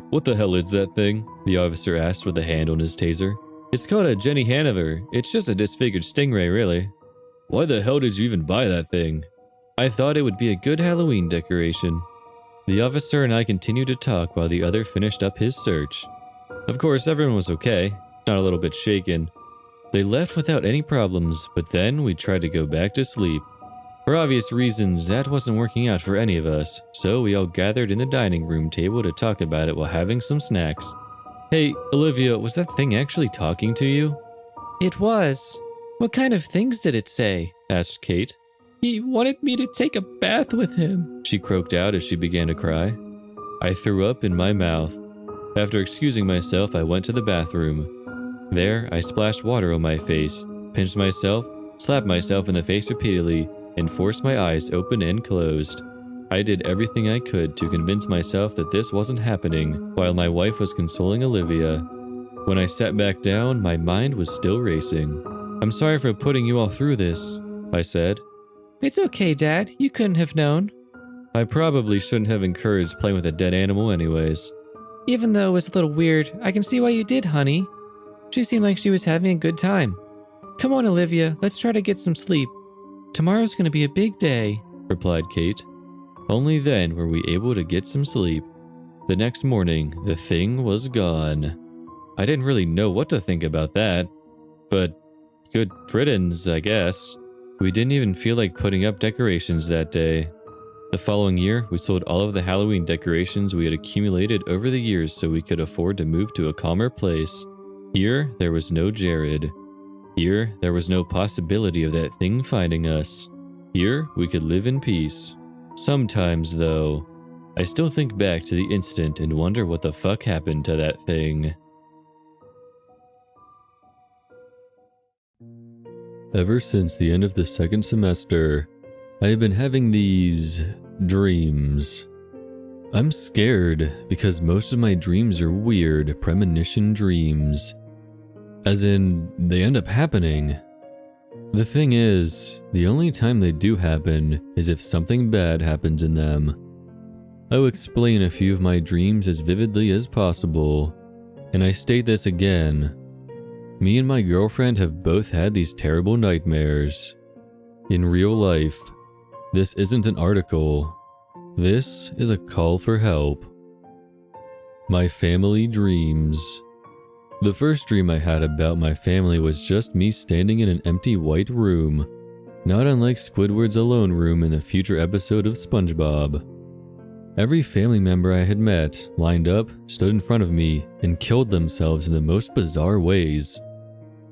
What the hell is that thing? The officer asked with a hand on his taser. It's called a Jenny Hanover. It's just a disfigured stingray, really. Why the hell did you even buy that thing? I thought it would be a good Halloween decoration. The officer and I continued to talk while the other finished up his search. Of course, everyone was okay, not a little bit shaken. They left without any problems, but then we tried to go back to sleep. For obvious reasons, that wasn't working out for any of us, so we all gathered in the dining room table to talk about it while having some snacks. Hey, Olivia, was that thing actually talking to you? It was. What kind of things did it say? Asked Kate. He wanted me to take a bath with him, she croaked out as she began to cry. I threw up in my mouth. After excusing myself, I went to the bathroom. There, I splashed water on my face, pinched myself, slapped myself in the face repeatedly, and forced my eyes open and closed. I did everything I could to convince myself that this wasn't happening, while my wife was consoling Olivia. When I sat back down, my mind was still racing. I'm sorry for putting you all through this, I said. It's okay, Dad. You couldn't have known. I probably shouldn't have encouraged playing with a dead animal anyways. Even though it was a little weird, I can see why you did, honey. She seemed like she was having a good time. Come on, Olivia, let's try to get some sleep. Tomorrow's gonna be a big day, replied Kate. Only then were we able to get some sleep. The next morning, the thing was gone. I didn't really know what to think about that, but good riddance, I guess. We didn't even feel like putting up decorations that day. The following year, we sold all of the Halloween decorations we had accumulated over the years so we could afford to move to a calmer place. Here, there was no Jared. Here, there was no possibility of that thing finding us. Here, we could live in peace. Sometimes, though, I still think back to the incident and wonder what the fuck happened to that thing. Ever since the end of the second semester, I have been having these dreams. I'm scared because most of my dreams are weird premonition dreams. As in, they end up happening. The thing is, the only time they do happen is if something bad happens in them. I'll explain a few of my dreams as vividly as possible, and I state this again. Me and my girlfriend have both had these terrible nightmares. In real life, this isn't an article. This is a call for help. My family dreams. The first dream I had about my family was just me standing in an empty white room, not unlike Squidward's alone room in the future episode of SpongeBob. Every family member I had met lined up, stood in front of me, and killed themselves in the most bizarre ways.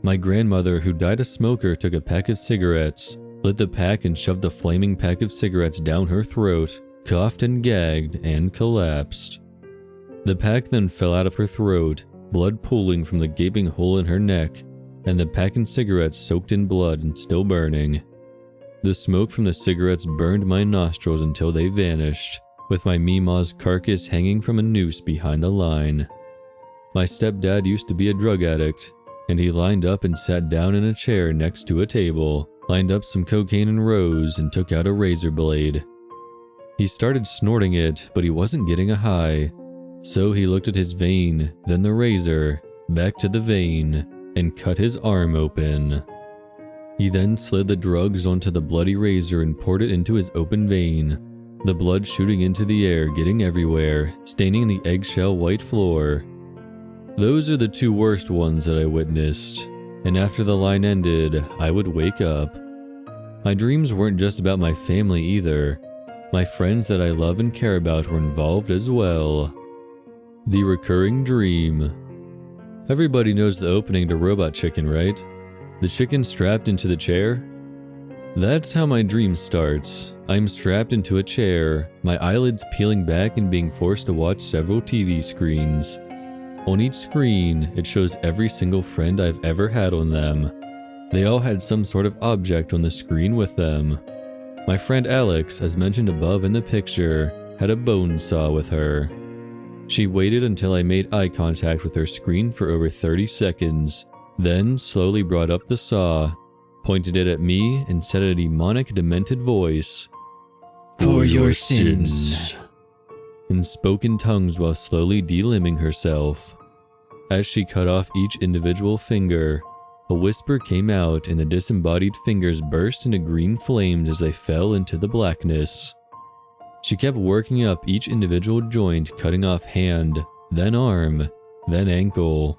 My grandmother, who died a smoker, took a pack of cigarettes, lit the pack and shoved the flaming pack of cigarettes down her throat, coughed and gagged, and collapsed. The pack then fell out of her throat, blood pooling from the gaping hole in her neck, and the pack and cigarettes soaked in blood and still burning. The smoke from the cigarettes burned my nostrils until they vanished, with my Meemaw's carcass hanging from a noose behind the line. My stepdad used to be a drug addict, and he lined up and sat down in a chair next to a table, lined up some cocaine in rows, and took out a razor blade. He started snorting it, but he wasn't getting a high, so he looked at his vein, then the razor, back to the vein, and cut his arm open. He then slid the drugs onto the bloody razor and poured it into his open vein, the blood shooting into the air, getting everywhere, staining the eggshell white floor. Those are the two worst ones that I witnessed, and after the line ended, I would wake up. My dreams weren't just about my family either. My friends that I love and care about were involved as well. The recurring dream. Everybody knows the opening to Robot Chicken, right? The chicken strapped into the chair? That's how my dream starts. I'm strapped into a chair, my eyelids peeling back and being forced to watch several TV screens. On each screen, it shows every single friend I've ever had on them. They all had some sort of object on the screen with them. My friend Alex, as mentioned above in the picture, had a bone saw with her. She waited until I made eye contact with her screen for over 30 seconds, then slowly brought up the saw, pointed it at me, and said in a demonic, demented voice, "For your sins." and spoke in tongues while slowly delimbing herself. As she cut off each individual finger, a whisper came out and the disembodied fingers burst into green flames as they fell into the blackness. She kept working up each individual joint, cutting off hand, then arm, then ankle,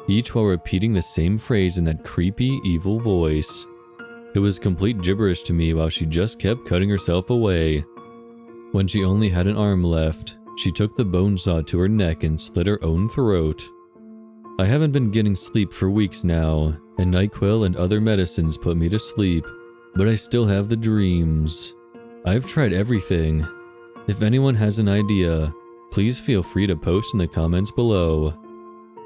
each while repeating the same phrase in that creepy, evil voice. It was complete gibberish to me while she just kept cutting herself away. When she only had an arm left, she took the bone saw to her neck and slit her own throat. I haven't been getting sleep for weeks now, and NyQuil and other medicines put me to sleep, but I still have the dreams. I've tried everything. If anyone has an idea, please feel free to post in the comments below.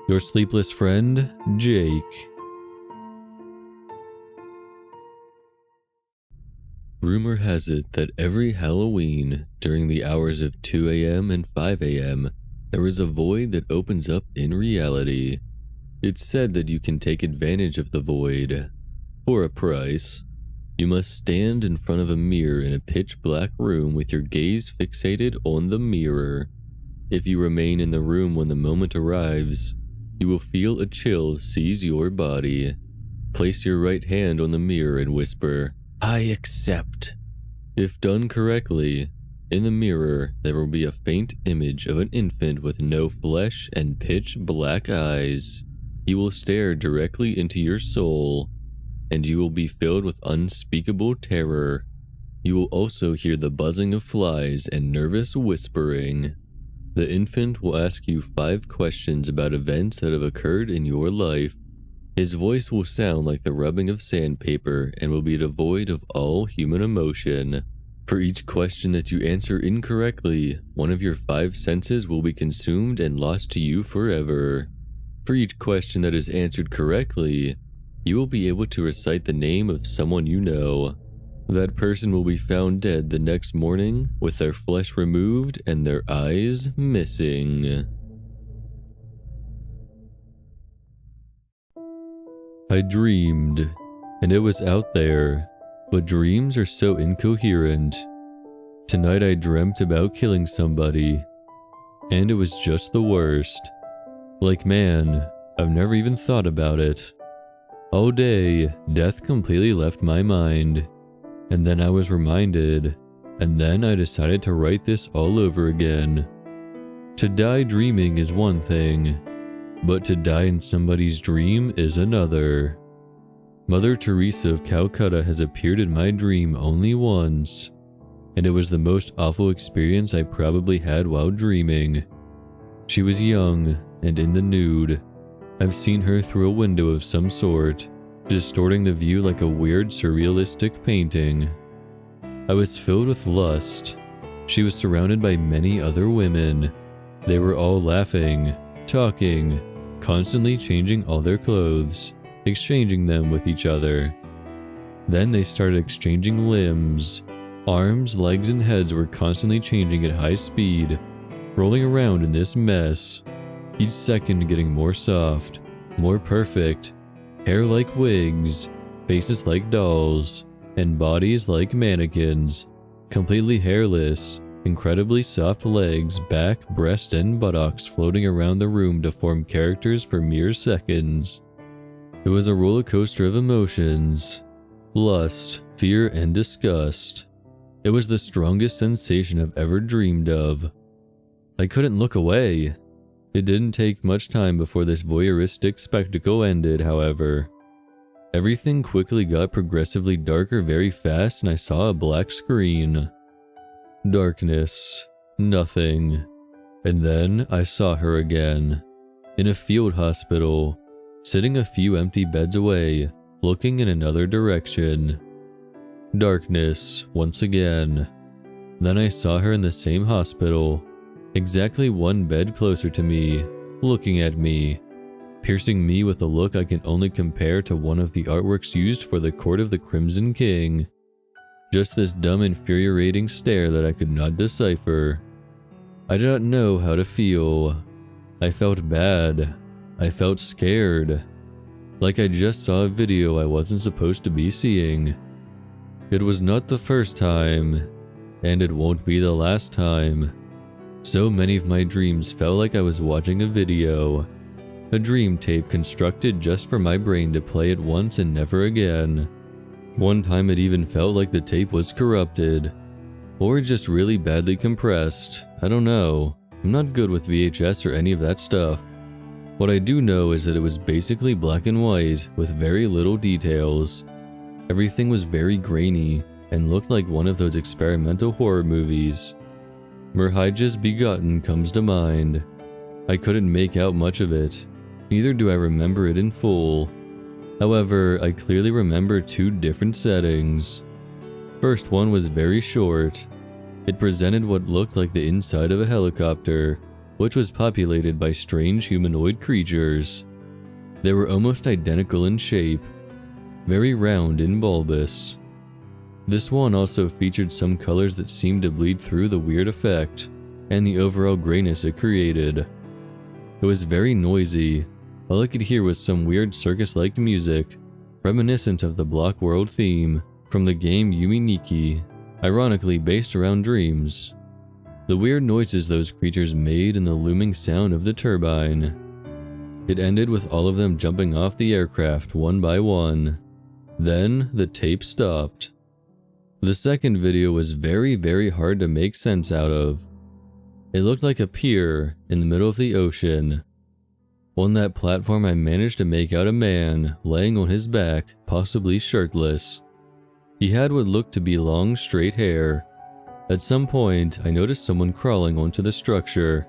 Your sleepless friend, Jake. Rumor has it that every Halloween, during the hours of 2 a.m. and 5 a.m., there is a void that opens up in reality. It's said that you can take advantage of the void. For a price. You must stand in front of a mirror in a pitch-black room with your gaze fixated on the mirror. If you remain in the room when the moment arrives, you will feel a chill seize your body. Place your right hand on the mirror and whisper, "I accept." If done correctly, in the mirror there will be a faint image of an infant with no flesh and pitch-black eyes. He will stare directly into your soul, and you will be filled with unspeakable terror. You will also hear the buzzing of flies and nervous whispering. The infant will ask you 5 questions about events that have occurred in your life. His voice will sound like the rubbing of sandpaper and will be devoid of all human emotion. For each question that you answer incorrectly, one of your 5 senses will be consumed and lost to you forever. For each question that is answered correctly, you will be able to recite the name of someone you know. That person will be found dead the next morning with their flesh removed and their eyes missing. I dreamed, and it was out there, but dreams are so incoherent. Tonight I dreamt about killing somebody, and it was just the worst. Like, man, I've never even thought about it. All day, death completely left my mind, and then I was reminded, and then I decided to write this all over again. To die dreaming is one thing, but to die in somebody's dream is another. Mother Teresa of Calcutta has appeared in my dream only once, and it was the most awful experience I probably had while dreaming. She was young and in the nude. I've seen her through a window of some sort, distorting the view like a weird surrealistic painting. I was filled with lust. She was surrounded by many other women. They were all laughing, talking, constantly changing all their clothes, exchanging them with each other. Then they started exchanging limbs. Arms, legs, and heads were constantly changing at high speed, rolling around in this mess, each second getting more soft, more perfect, hair like wigs, faces like dolls, and bodies like mannequins, completely hairless, incredibly soft legs, back, breast, and buttocks floating around the room to form characters for mere seconds. It was a roller coaster of emotions, lust, fear, and disgust. It was the strongest sensation I've ever dreamed of. I couldn't look away. It didn't take much time before this voyeuristic spectacle ended, however. Everything quickly got progressively darker very fast and I saw a black screen. Darkness. Nothing. And then I saw her again. In a field hospital, sitting a few empty beds away, looking in another direction. Darkness, once again. Then I saw her in the same hospital, exactly 1 bed closer to me, looking at me, piercing me with a look I can only compare to one of the artworks used for the Court of the Crimson King. Just this dumb, infuriating stare that I could not decipher. I did not know how to feel. I felt bad. I felt scared. Like I just saw a video I wasn't supposed to be seeing. It was not the first time, and it won't be the last time. So many of my dreams felt like I was watching a video. A dream tape constructed just for my brain to play it once and never again. One time it even felt like the tape was corrupted. Or just really badly compressed. I don't know. I'm not good with VHS or any of that stuff. What I do know is that it was basically black and white with very little details. Everything was very grainy and looked like one of those experimental horror movies. Merhijah's Begotten comes to mind. I couldn't make out much of it. Neither do I remember it in full. However, I clearly remember two different settings. First one was very short. It presented what looked like the inside of a helicopter, which was populated by strange humanoid creatures. They were almost identical in shape, very round and bulbous. This one also featured some colors that seemed to bleed through the weird effect, and the overall grayness it created. It was very noisy. All I could hear was some weird circus-like music, reminiscent of the Block World theme from the game Yumi Nikki, ironically based around dreams. The weird noises those creatures made and the looming sound of the turbine. It ended with all of them jumping off the aircraft one by one. Then the tape stopped. The second video was very hard to make sense out of. It looked like a pier in the middle of the ocean. On that platform I managed to make out a man laying on his back, possibly shirtless. He had what looked to be long straight hair. At some point I noticed someone crawling onto the structure.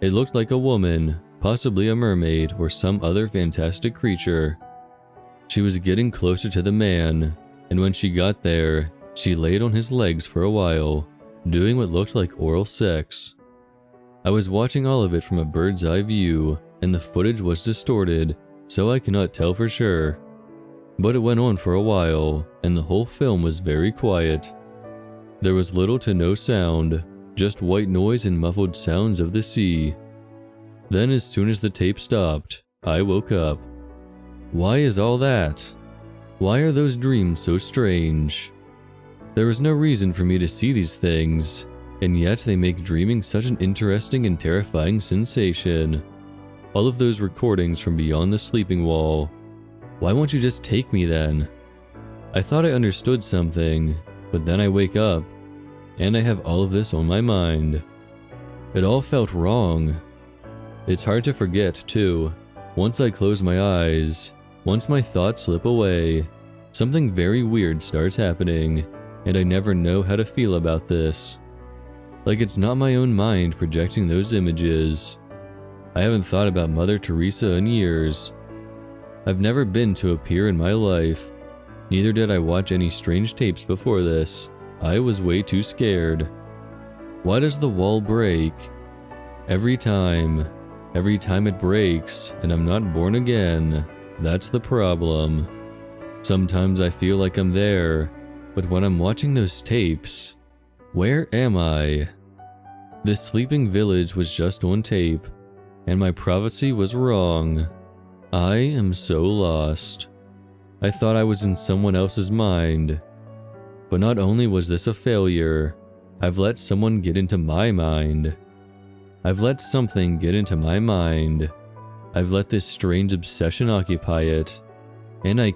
It looked like a woman, possibly a mermaid or some other fantastic creature. She was getting closer to the man, and when she got there, she laid on his legs for a while, doing what looked like oral sex. I was watching all of it from a bird's eye view, and the footage was distorted, so I cannot tell for sure. But it went on for a while, and the whole film was very quiet. There was little to no sound, just white noise and muffled sounds of the sea. Then as soon as the tape stopped, I woke up. Why is all that? Why are those dreams so strange? There was no reason for me to see these things, and yet they make dreaming such an interesting and terrifying sensation. All of those recordings from beyond the sleeping wall. Why won't you just take me then? I thought I understood something, but then I wake up, and I have all of this on my mind. It all felt wrong. It's hard to forget, too. Once I close my eyes, once my thoughts slip away, something very weird starts happening, and I never know how to feel about this. Like it's not my own mind projecting those images. I haven't thought about Mother Teresa in years. I've never been to a pier in my life. Neither did I watch any strange tapes before this. I was way too scared. Why does the wall break? Every time it breaks, and I'm not born again. That's the problem. Sometimes I feel like I'm there, but when I'm watching those tapes, where am I? This sleeping village was just on tape, and my prophecy was wrong. I am so lost. I thought I was in someone else's mind. But not only was this a failure, I've let someone get into my mind. I've let something get into my mind. I've let this strange obsession occupy it, and I